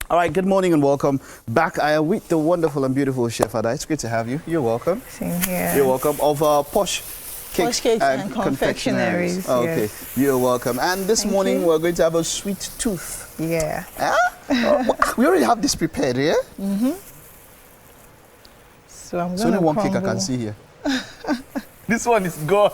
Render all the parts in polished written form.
All right, good morning and welcome back. I am with the wonderful and beautiful Chef Ada. It's great to have you. You're welcome. Same here. You're welcome. Of Posh Cakes and Confectionaries. Okay, yes. You're welcome. And this Thank morning you. we're going to have a sweet tooth. Yeah. We already have this prepared, yeah? Mm-hmm. So I'm It's going only to one cake I can see here. This one is gone.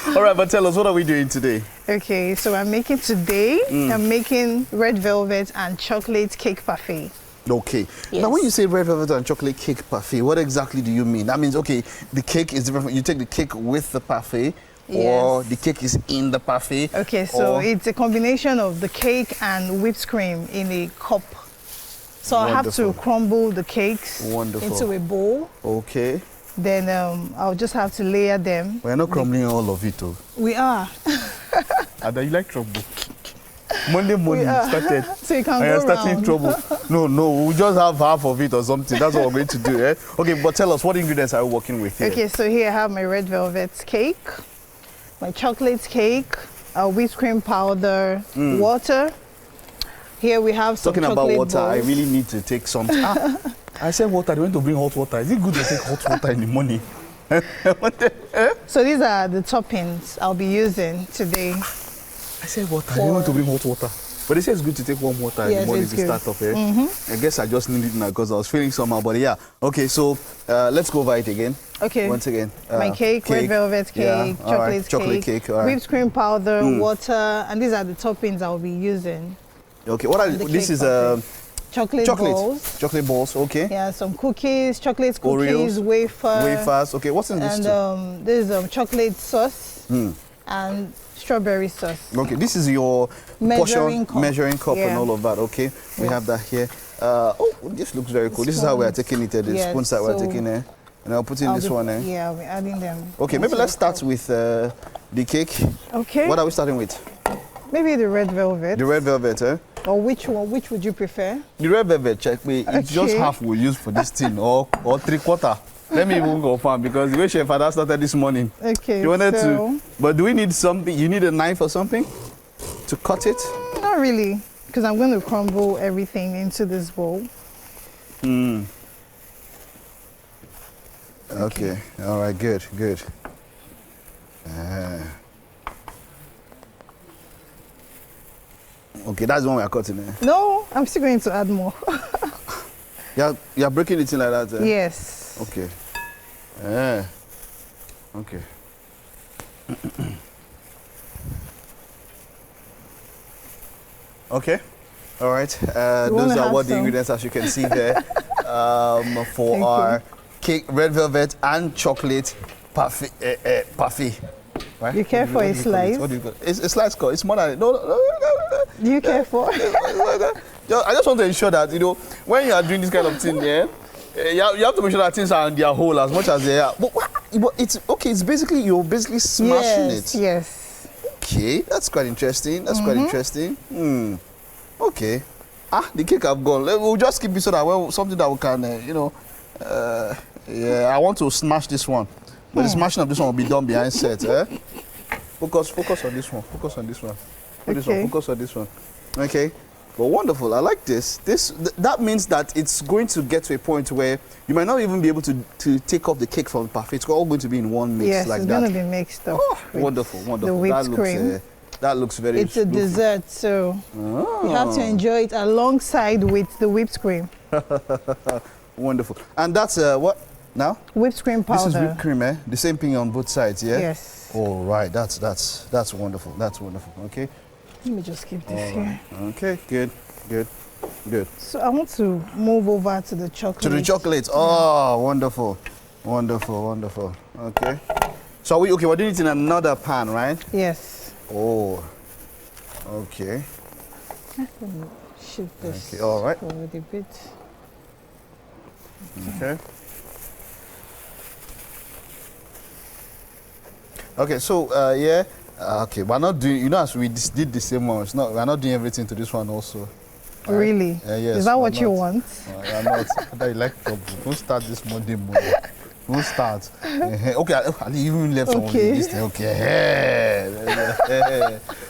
All right, but tell us, what are we doing today? Okay, so I'm making today, I'm making red velvet and chocolate cake parfait. Okay. Yes. Now, when you say red velvet and chocolate cake parfait, what exactly do you mean? That means, okay, the cake is different. You take the cake with the parfait, or Yes. the cake is in the parfait. Okay, so or... it's a combination of the cake and whipped cream in a cup. So I have to Wonderful. crumble the cakes Wonderful. into a bowl. Okay. Then I'll just have to layer them. We're not crumbling all of it, though. We are. Ada, you like trouble. Monday morning started. So you can I go am starting round. trouble. No, we'll just have half of it or something. That's what we're going to do. Eh? Okay, but tell us, what ingredients are you working with here? Okay, so here I have my red velvet cake, my chocolate cake, whipped cream powder, water. Here we have some Talking about chocolate water, I balls. really need to take some. I said water. They went to bring hot water. Is it good to take hot water in the morning? So these are the toppings I'll be using today. I said water. They went to bring hot water. But they say it's good to take warm water in the Yes, morning it's to good. start off. I guess I just need it now because I was feeling somehow. But yeah, okay. So let's go over it again. Okay. Once again. My cake, red velvet cake, Yeah, all right. chocolate cake, all right. whipped cream powder, water, and these are the toppings I'll be using. Okay. What are The this? cake Is parfait. Chocolate balls. Chocolate balls. Okay. Yeah, some cookies, chocolate cookies, Oreos, wafer. wafers. Okay. What's in this? And too? this is chocolate sauce and strawberry sauce. Okay, this is your Measuring portion cup. measuring cup and Yeah. all of that. Okay, we Yes. have that here. Oh, this looks very cool. This is how we are Spoons. taking it. The Yes, spoons that we're so taking there. And I'll put in this one. Yeah, I'll be adding them. Okay, maybe into let's the start cup. with the cake. Okay. What are we starting with? Maybe the red velvet. The red velvet, eh? Or which one? Which would you prefer? The red velvet, check me. It's just Okay. half we use for this thing, or 3/4. Let me even go farm because the way Chef Ada started this morning. Okay. You wanted so, to, but do we need something? You need a knife or something to cut it? Not really, because I'm going to crumble everything into this bowl. Okay. All right. Good. Okay, that's the one we are cutting. No, I'm still going to add more. You're breaking it in like that. Yes. Okay. Okay. Okay. All right. Those wanna are have what the some? ingredients, as you can see there, for Thank our cake, red velvet and chocolate parfait. Right? You care for a slice? What do you call it? It's a slice cut. It's more than no. Do you care for? I just want to ensure that, when you are doing this kind of thing, you have to make sure that things are in their whole as much as they are. But it's okay. It's basically, you're basically smashing Yes. it. Yes. Okay, that's quite interesting. Quite interesting. Okay. The cake I've gone. We'll just keep it so that something that we can, I want to smash this one. But the smashing of this one will be done behind set. Focus on this one. Focus on this one. Okay. Focus on this one. Okay. But wonderful. I like this. That means that it's going to get to a point where you might not even be able to take off the cake from the parfait. It's all going to be in one mix Yes, like it's that. going to be mixed up. with Wonderful. The whipped cream. That looks very. It's a dessert, so you have to enjoy it alongside with the whipped cream. Wonderful. And that's what now? Whipped cream powder. This is whipped cream, eh? The same thing on both sides, yeah? Yes. All right. That's wonderful. That's wonderful. Okay. Let me just keep this here. Okay. Good. So I want to move over to the chocolate. To the chocolate. Oh, wonderful. Okay. So we're doing it in another pan, right? Yes. Oh. Okay. Let me shift this Okay, all right. forward a bit. Okay. Okay, so okay, we're not doing. As we did the same one. We're not doing everything to this one also. Really? Yes. Is that we're what you not. want? We're not. I like trouble. Don't start this Monday morning. Don't start. Okay, I even left some of Okay. this thing. Okay.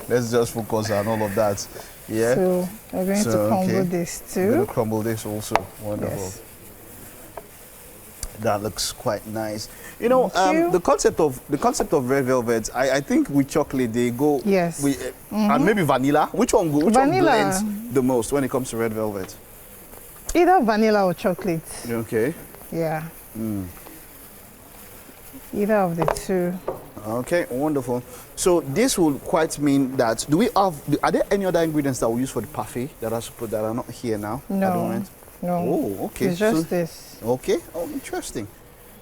Let's just focus on all of that. Yeah. So we're going to crumble this We're going too. to crumble this also. Wonderful. Yes. That looks quite nice. You know, Thank you. the concept of red velvet. I think with chocolate they go. Yes. With, and maybe vanilla. Which one go? Which Vanilla. one blends the most when it comes to red velvet? Either vanilla or chocolate. Okay. Yeah. Either of the two. Okay, wonderful. So this will quite mean that are there any other ingredients that we use for the parfait that are not here now? No. At the moment? No. Oh, okay. It's just this. Okay. Oh, interesting.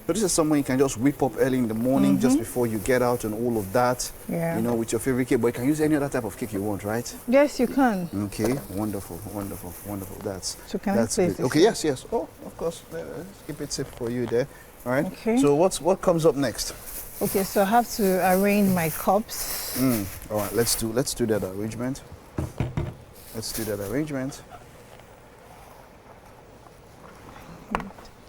So this is something you can just whip up early in the morning, just before you get out and all of that. Yeah. You know, with your favorite cake, but you can use any other type of cake you want, right? Yes, you can. Okay. Wonderful, wonderful, wonderful. So can I That's place good. this Okay. here? Yes, yes. Oh, of course. Let's keep it safe for you there. All right. Okay. So what comes up next? Okay, so I have to arrange my cups. All right. Let's do that arrangement. Let's do that arrangement.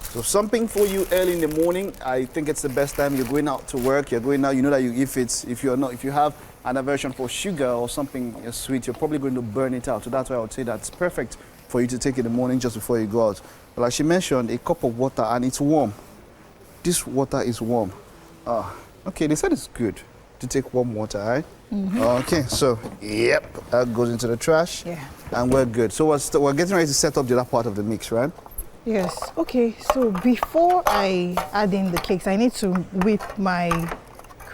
So something for you early in the morning. I think it's the best time. You're going out to work. You're going out. You know that if you have an aversion for sugar or something sweet, you're probably going to burn it out. So that's why I would say that's perfect for you to take in the morning just before you go out. But like she mentioned, a cup of water and it's warm. This water is warm. Okay, they said it's good to take warm water, right? Okay, so yep, that goes into the trash. Yeah. And we're good. So we're getting ready to set up the other part of the mix, right? Yes. Okay, so before I add in the cakes, I need to whip my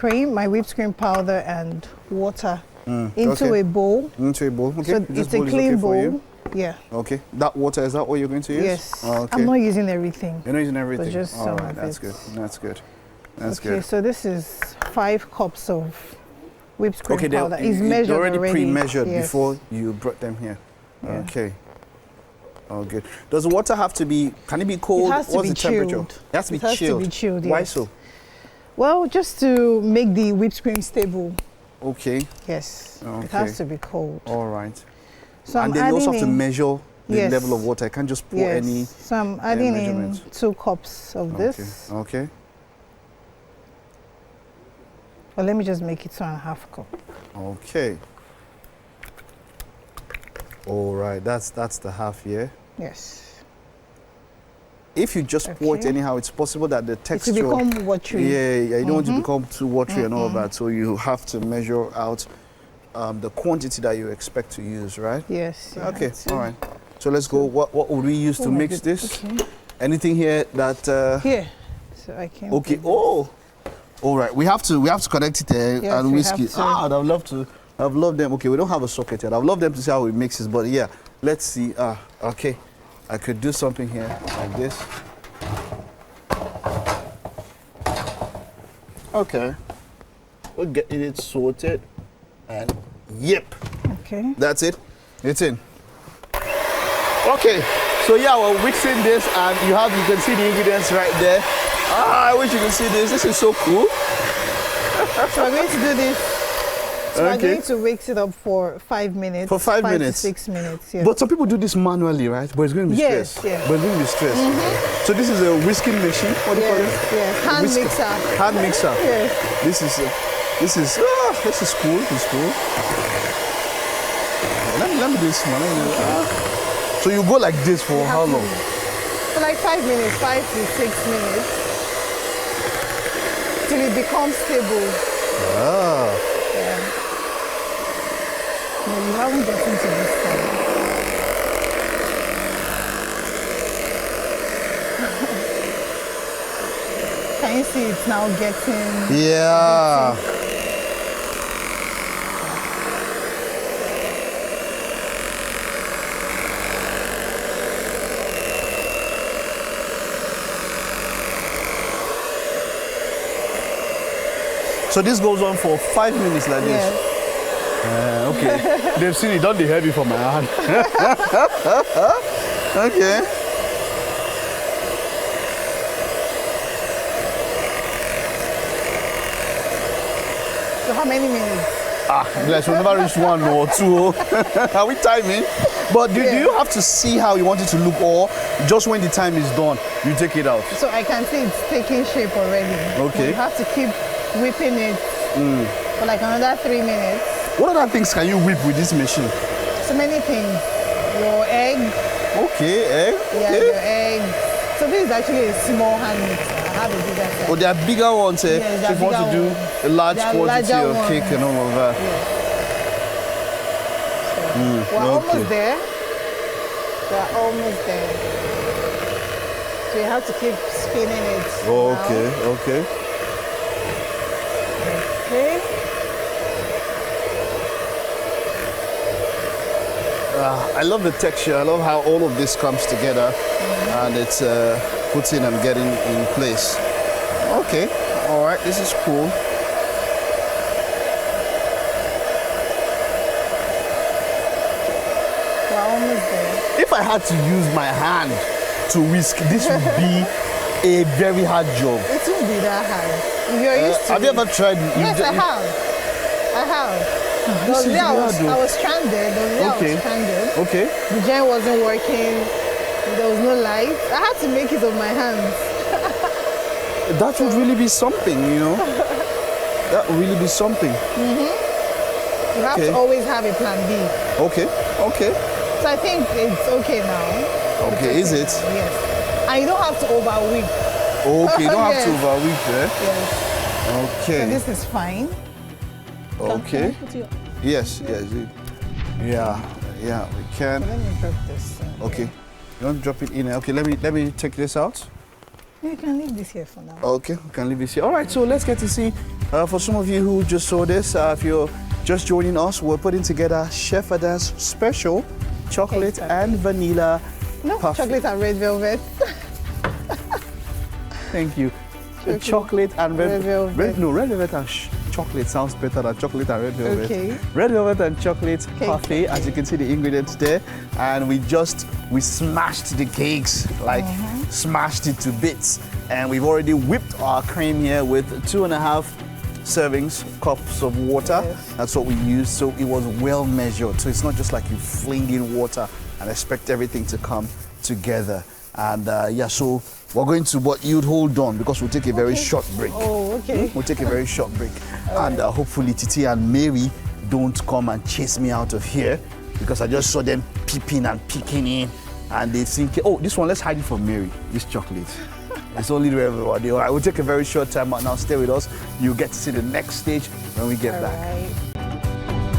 whipped cream powder and water into a bowl. Into a bowl. Okay. So This it's a bowl is clean okay for bowl. you? Yeah. Okay. That water, is that what you're going to use? Yes. Okay. I'm not using everything. You're not using everything. just All some right. of That's it. good. That's good. That's Okay, good. so this is 5 cups of whipped cream Okay, powder. It's measured they're already pre-measured Yes. before you brought them here. Yeah. Okay. Oh, good. Does the water have to be? Can it be cold? It has to What's be the temperature? chilled. It has to be It has to chilled. be chilled, Why yes. so? Well, just to make the whipped cream stable. Okay. Yes. It Okay. has to be cold. All right. So And I'm then you also adding have to in- measure the Yes. level of water. I can't just pour yes. any. So I'm adding in measurements. 2 cups of this. Okay. Well, let me just make it 2.5 cup. Okay. All right. That's the half here. Yes. If you just pour it Okay. anyhow, it's possible that the It texture. will become watery. Yeah, you don't want to become too watery and all of that. So you have to measure out the quantity that you expect to use, right? Yes. you Okay, have to. all right. So let's go. What would we use to Oh my mix goodness. this? Okay. Anything here that? Here. So I can. Okay. put this. Oh, all right. We have to connect it Yes, and we whisk have it. to. I'd love to. I've loved them. Okay, we don't have a socket yet. I've loved them to see how it mixes, but yeah, let's see. Okay, I could do something here like this. Okay, we're getting it sorted, and yep, Okay. that's it. It's in. Okay, so yeah, we're mixing this, and you can see the ingredients right there. I wish you could see this. This is so cool. So we're going to do this. So we're Okay. going to mix it up for 5 minutes. For 5 to minutes? 6 minutes. Yeah. But some people do this manually, right? But it's going to be Yes, stress. yeah. But it's going to be stress. So this is a whisking machine. What do you call it? yes. Yes. Hand Whisker. mixer. Hand mixer. Yes. This is cool. It's cool. Let me do this one. So you go like this for how long? For like 5 minutes, 5 to 6 minutes. Till it becomes stable. Ah. Yeah. No, you haven't gotten to this time. Can you see it's now getting... Yeah. So this goes on for 5 minutes like this. Yes. Okay. They've seen it, don't they heavy for my hand? Okay. So how many minutes? Let's never reach 1 or 2. Are we timing? But do you have to see how you want it to look, or just when the time is done, you take it out? So I can see it's taking shape already. Okay. You have to keep whipping it for like another 3 minutes. What other things can you whip with this machine? So many things. Your egg. Okay, egg. Yeah, Okay. your egg. So this is actually a small hand mixer. I have a bigger set. Oh, there are bigger ones, eh? Yes, So if you want to do bigger a large There are quantity larger of cake ones. and all of that. Yes. Mm, We're okay. almost there. We're almost there. So you have to keep spinning it. Oh, now. okay, okay. Okay. I love the texture. I love how all of this comes together and it's puts in and getting in place. Okay, all right, this is cool. We're almost there. If I had to use my hand to whisk, this would be a very hard job. It won't be that hard. If you're used to Have you it. ever tried? Yes, I have. I have. The This other is day hard, though. I was stranded. The other day I Okay. was stranded. Okay. The gen wasn't working. There was no light. I had to make it with my hands. That would really be something, you know. That would really be something. You have Okay. to always have a plan B. Okay. Okay. So I think it's okay now. Okay. Is it? Yes. And you don't have to overwhip. Okay. You don't have to Yes. overwhip, eh? Yes. So Okay. this is fine. Okay. Yes. Yes. Yeah. Yeah. We can. Let me drop this. Okay. You want to drop it in? Okay. Let me take this out. You can leave this here for now. Okay, we can leave this here. All right, so let's get to see, for some of you who just saw this, if you're just joining us, we're putting together Chef Ada's special chocolate Cake and vanilla No, parfait. chocolate and red velvet. Thank you. Chocolate and Red velvet. red velvet and chocolate sounds better than chocolate and red velvet. Okay. Red velvet and chocolate Cake. parfait, as you can see the ingredients there. And we smashed the cakes, like smashed it to bits. And we've already whipped our cream here with 2.5 servings, cups of water. Yes. That's what we used. So it was well measured. So it's not just like you fling in water and expect everything to come together. And yeah, so we're going to, but you'd hold on because we'll take a very short break. Oh, okay. We'll take a very short break. And hopefully Titi and Mary don't come and chase me out of here because I just saw them peeping and peeking in and they think, oh, this one, let's hide it from Mary, this chocolate. It's only to everybody. All right, we'll take a very short time out now. Stay with us. You'll get to see the next stage when we get All back. right.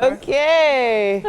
Okay.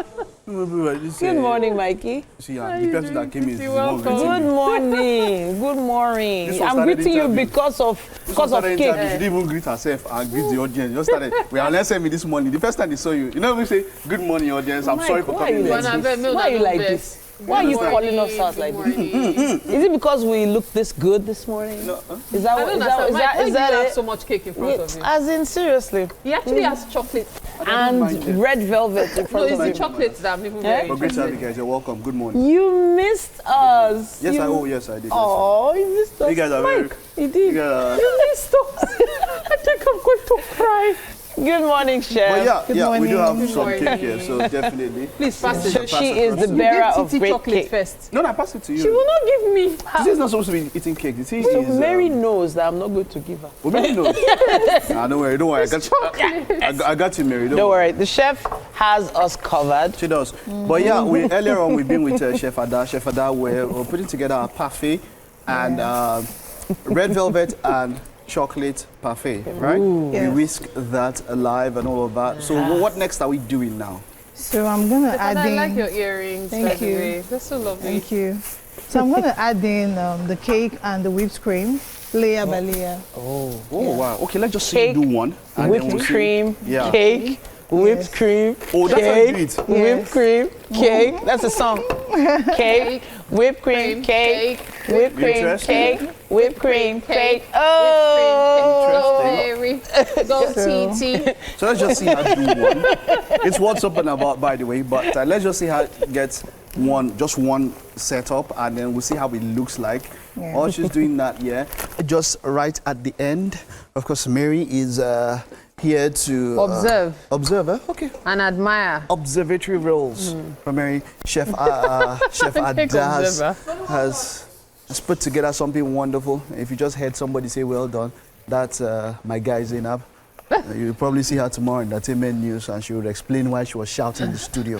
Good Good morning, Mikey. See, the person that came is the one Good greeting me. morning. Good morning. This one I'm started greeting you interview. because of This one started interview. She cake. didn't even greet herself and greet the audience. Just started. We are sent me this morning. The first time they saw you, you know, we say, "Good morning, audience. I'm Mike, sorry for why are coming you late." like this? Why are you like this? Why are you calling us out like this? Is it because we look this good this morning? No, Is that I what? don't Is that understand. Why is do you have that so it? much cake in front of you? As in seriously, He actually has chocolate. and mind it. red velvet in No, front it's of the you. chocolate that I'm even Eh? very But great to have you interested guys. You're welcome. Good morning. You missed us. Yes, you, yes, I did. Oh, you missed us. You guys are very- Mike, you did. You guys are- You missed us. I think I'm going to cry. Good morning, Chef. But yeah, Good yeah, we do morning. have Good some morning. cake here, so definitely. Please pass it. So Pass she it, is pass the it. bearer Give of Titi great chocolate cake. first. No, I pass it to you. She will not give me. This is not supposed to be eating cake. This is. So Mary knows that I'm not going to give her. Well, Mary knows. Nah, don't worry, don't worry. I got you, Mary. Don't worry, the chef has us covered. She does. But yeah, earlier on we've been with Chef Ada. Chef Ada, we're putting together a parfait and red velvet and chocolate parfait, right? Yes. We whisk that alive and all of that. So what next are we doing now? So I'm gonna add And I in. like your earrings. Thank by the you. way. They're so lovely. Thank you. So I'm gonna add in the cake and the whipped cream, layer by layer. Oh wow. Okay, let's just see Cake, you do one. And then Whipped we'll see. cream, Yeah. cake, whipped Yes. cream, Oh, that's how you do cake, it. whipped Yes. cream, cake. That's a song. Cake, whipped cream, cake, whipped cream, Interesting. cake, whipped cream, cake. Go Oh! Mary. Go So- Titi. So let's just see her do one. It's what's up and about, by the way, but let's just see her get just one setup, and then we'll see how it looks like. Yeah. While she's doing that, just right at the end. Of course, Mary is here to Observe, okay. And admire. Observatory roles from Mary. Chef Ada has put together something wonderful. If you just heard somebody say well done, That's my guy Zainab. You'll probably see her tomorrow in Entertainment News, and she will explain why she was shouting in the studio.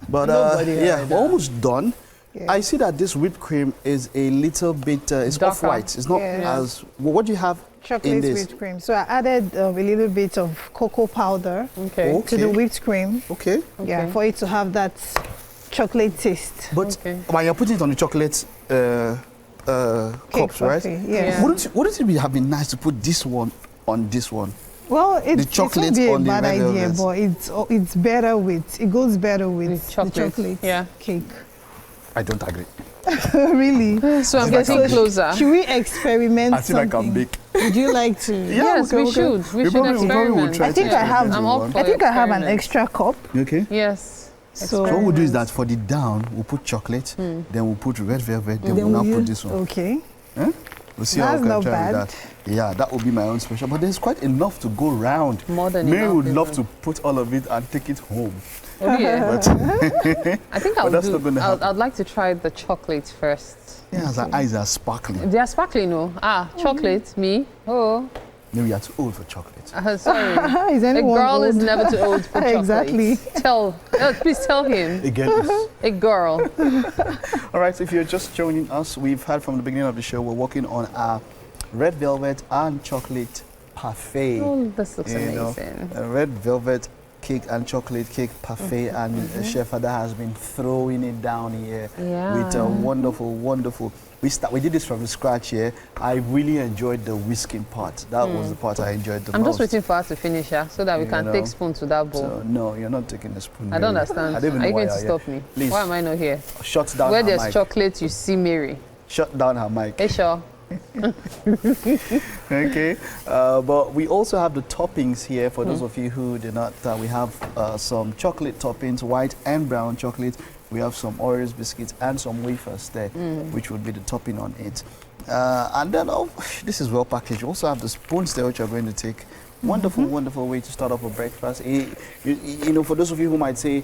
But yeah, we're almost done. Yeah. I see that this whipped cream is a little bit, it's Darker. off-white. It's not Yeah. as, well, what do you have in Chocolate this? whipped cream. So I added a little bit of cocoa powder Okay. to the whipped cream. Okay. Yeah, Okay. for it to have that chocolate taste. But Okay. when you're putting it on the chocolate cups, right? Parfait, Yeah. yeah. Wouldn't it have been nice to put this one on this one? Well, it chocolate won't be a on the bad red idea, velvet. but it's better with, it goes better with The chocolate, yeah. cake. I don't agree. Really? So I'm I getting can- closer. Should we experiment I think I something? can bake. Would you like to? Yes, we should. We should probably will experiment. try I think to I have- experiment I'm with up one. for I think I have an experiment. extra cup. Okay. Yes. So So what we'll do is that for the down, we'll put chocolate, then we'll put red velvet, then we'll now we put use- this one. Okay. Eh? We'll see how That's we can not try bad. with that. Yeah, that will be my own special. But there's quite enough to go round. More than Mary enough, would love isn't to put all of it and take it home. Oh, yeah. But I think But that's not gonna I'd like to try the chocolate first. yeah, her eyes are sparkling. They are sparkling, no? Chocolate, me? Oh, Maybe you're too old for chocolate. sorry. Is A anyone girl is old? never too old for chocolate. Exactly. Please tell him. Again, it's- A girl. all right, so if you're just joining us, we've heard from the beginning of the show, we're working on our red velvet and chocolate parfait. Oh, this looks You know, amazing. a red velvet cake and chocolate cake parfait, and Chef Ada has been throwing it down here Yeah. with a wonderful. We did this from the scratch here. I really enjoyed the whisking part. That was the part I enjoyed the I'm most. just waiting for her to finish her so that we You can know. take spoon to that bowl. So, no, you're not taking the spoon. I don't Mary. understand. I don't even Are you know why going to you're stop me? Please. Why am I not here? here. Shut down Where her there's mic. chocolate, you see Mary. Shut down her mic. Hey, sure. Okay, but we also have the toppings here for those of you who did not. We have some chocolate toppings, white and brown chocolate. We have some Oreos biscuits and some wafers there, which would be the topping on it. And then, this is well packaged. You also have the spoons there, which are going to take. Wonderful way to start off a breakfast. You know, for those of you who might say,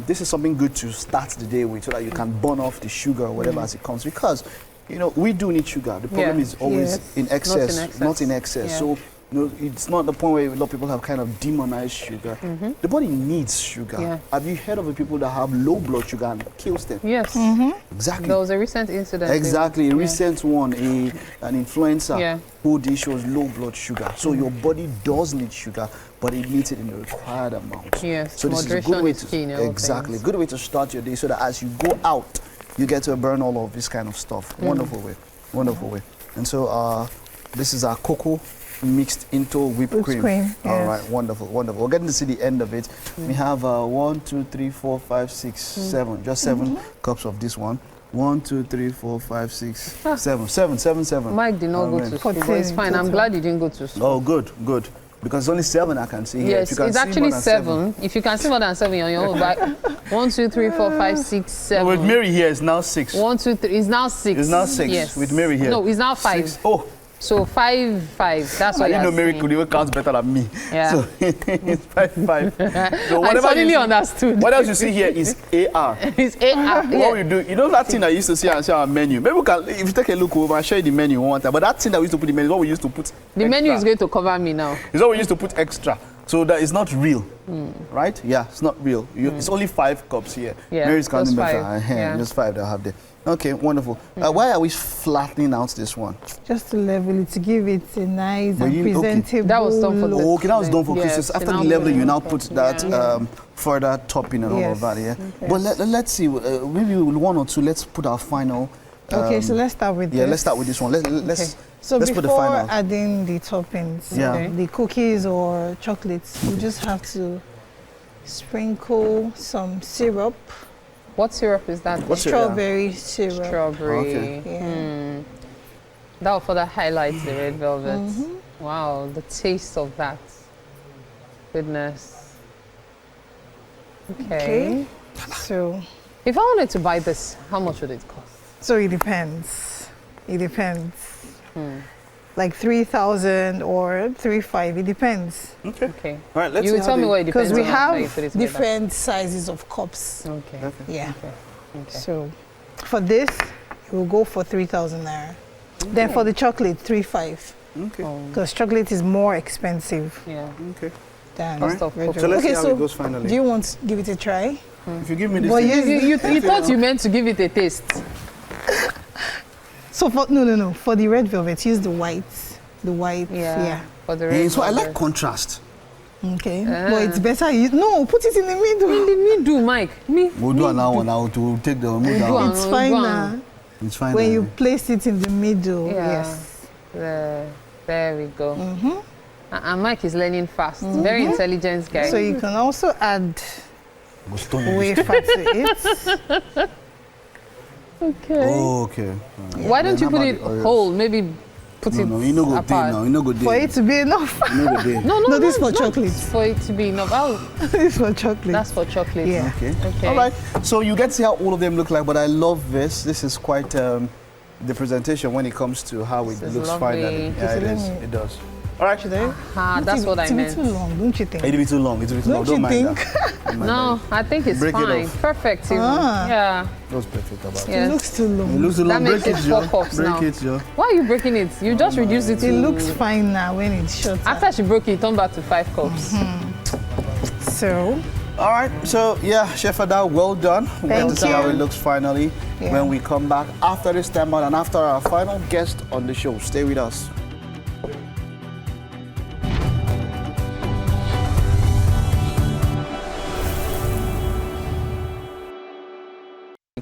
this is something good to start the day with so that you can burn off the sugar or whatever as it comes. Because, you know, we do need sugar. The problem Yeah. is always Yes. in excess, not in Yeah. excess. So, you know, it's not the point where a lot of people have kind of demonized sugar. The body needs sugar. Yeah. Have you heard of the people that have low blood sugar and it kills them? Yes. Exactly. There was a recent incident. Exactly, a Yeah. recent one, an influencer Yeah. who shows low blood sugar. So your body does need sugar, but it needs it in the required amount. Yes, So this is a moderation good way is key in all exactly things. good way to start your day, so that as you go out, you get to burn all of this kind of stuff. Wonderful way. And so this is our cocoa mixed into whipped cream. All Yes. right, wonderful. We're getting to see the end of it. We have 1, 2, 3, 4, 5, 6, 7. Just 7 cups of this one. 1, 2, 3, 4, 5, 6, 7. 7. Mike did not go Amen. to school, but it's fine. I'm glad you didn't go to school. Oh, good. Because it's only 7 I can see here. Yes, If you can it's see actually more than 7. If you can see more than 7 on your own, but 1, 2, 3, 4, 5, 6, 7. With Mary here, it's now 6. 1, 2, 3. It's now 6. It's now 6 Yes. with Mary here. No, it's now 5. 6. Oh, So 5. That's what I didn't know you're Mary saying. could even count better than me. Yeah. So it's 5. So I suddenly understood. what else you see here is AR. It's 8. What we do, you know that thing I used to see and say our menu. Maybe we can, if you take a look over, I'll show you the menu one time. But that thing that we used to put in the menu is what we used to put. The menu is extra. going to cover me now. It's what we used to put extra. So that is not real, right? Yeah, it's not real. It's only 5 cups here. Yeah, Mary's counting just better. 5, yeah. Just 5 they'll have there. Okay, wonderful. Why are we flattening out this one? Just to level it, to give it a nice But and you- okay. presentable That was done for look. Oh, okay, that was done for Yes, Christmas. so After now the leveling, you we- now put that Yeah. further topping and all Yes. of that, yeah? But let's see, maybe with 1 or 2, let's put our final. Okay, so let's start with Yeah, this. let's start with this one. Let's Okay. So let's put the before final. adding the toppings, Yeah. Okay. the cookies or chocolates, you just have to sprinkle some syrup, What syrup is that? What's syrup? strawberry syrup. Strawberry. Okay. Yeah. That will further highlight the red velvet. Wow, the taste of that. Goodness. Okay. So, If I wanted to buy this, how much would it cost? so it depends. It depends. Like 3,000 or 3,500. It depends. Okay. Okay. All right, let's You see will how tell me they- what it depends Because we on after you have put it together. different sizes of cups. Okay. Yeah. Okay. So for this, it will go for 3,000 naira. Then for the chocolate, 3,500. Okay. Because chocolate is more expensive Yeah. Okay. than Cost of red cocoa. So let's okay, see how so it goes finally. do you want to give it a try? If you give me this, But thing- You thought you meant to give it a taste. So for no, for the red velvet, use the white. The white, yeah. For the Eh, red so I like velvet. contrast. Okay. But it's better no, put it in the middle. In the middle, Mike. We'll do another one now to take the mood do down. It's Go fine on. now. It's fine. When now. you place it in the middle, Yeah. yes. There we go. And Mike is learning fast. Very intelligent guy. So you can also add Go stone you. wafer to it. okay. Oh, okay. Why don't you put it Oreos. whole? Maybe put it No, you know go day apart. now. You know go day. For it to be enough. You know go day. No, this for chocolate. For it to be enough. Oh, This for chocolate. that's for chocolate. Yeah. Okay. Okay. All right. So you get to see how all of them look like, but I love this. This is quite the presentation when it comes to how it This is looks lovely. finally. Yeah, it Let is. me- It does. All right. Should I? Ah, that's what I It's a meant. bit too long, don't you think? It'll be too long. It'll be too long. Don't Don't you mind think? that. Don't mind No, I think it's Break it fine. off. Perfect even. Ah. Yeah. that. That's perfect about it. Yes. It looks too It long. looks too long. That makes Break it it, four Joe. cups Break now. it, Joe. Why are you breaking it? You just reduced it to... It looks fine now when it's short. After she broke it, it turned back to 5 cups. So, All right, so yeah, Chef Ada, well done. We'll get to Thank see how you. it looks finally Yeah. when we come back after this time out and after our final guest on the show. Stay with us.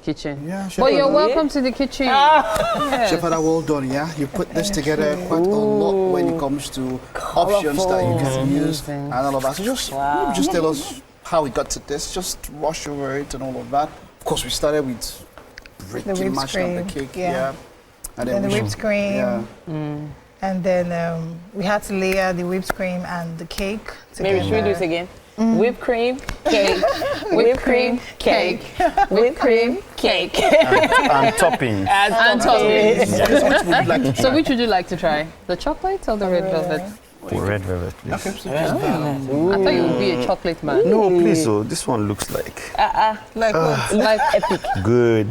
Kitchen. Yeah, Chef But you're Ada. welcome to the kitchen. Yes. Chef Ada, well done, yeah? You put this together quite a lot when it comes to options that you can use and all of that. So just tell us how we got to this, just rush over it and all of that. Of course, we started with breaking, whipped mashing up the cream, cake, yeah. yeah. And then the we whipped cream. Yeah. And then we had to layer the whipped cream and the cake together. Maybe should we do this again? Whipped cream, Cake. Whipped cream, cake. whipped cream, cake. And topping. And toppings. Which would you like to So try? which would you like to try? The chocolate or the red velvet? Red velvet, please. Okay, so I thought you would be a chocolate man. No, please, oh, this one looks like Like what? Life epic. good.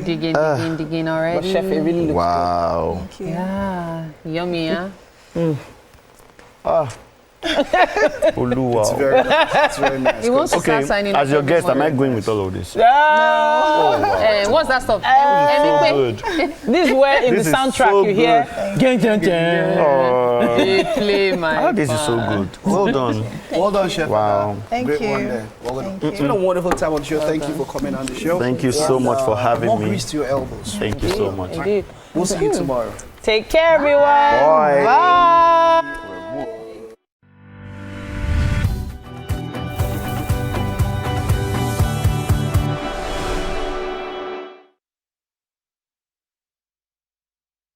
Digging already. But chef, it really looks Wow. Thank you. Yeah, yummy, huh? Oluwa. it's very nice. He wants to Okay, start signing as up your guest, am I everyone. going with all of this? What's that stuff? So good. This is where in This the is soundtrack so you hear gang, gang, gang. Oh, They play my this is so good. Well done. Well done, Chef. Wow. Thank Great you. one there. Well done. Thank It's been a wonderful time on the show. Thank you for coming on the show. Thank you so much for having more me. grease to your elbows. Thank you so much. Indeed. We'll see you tomorrow. Take care, everyone. Bye. Bye.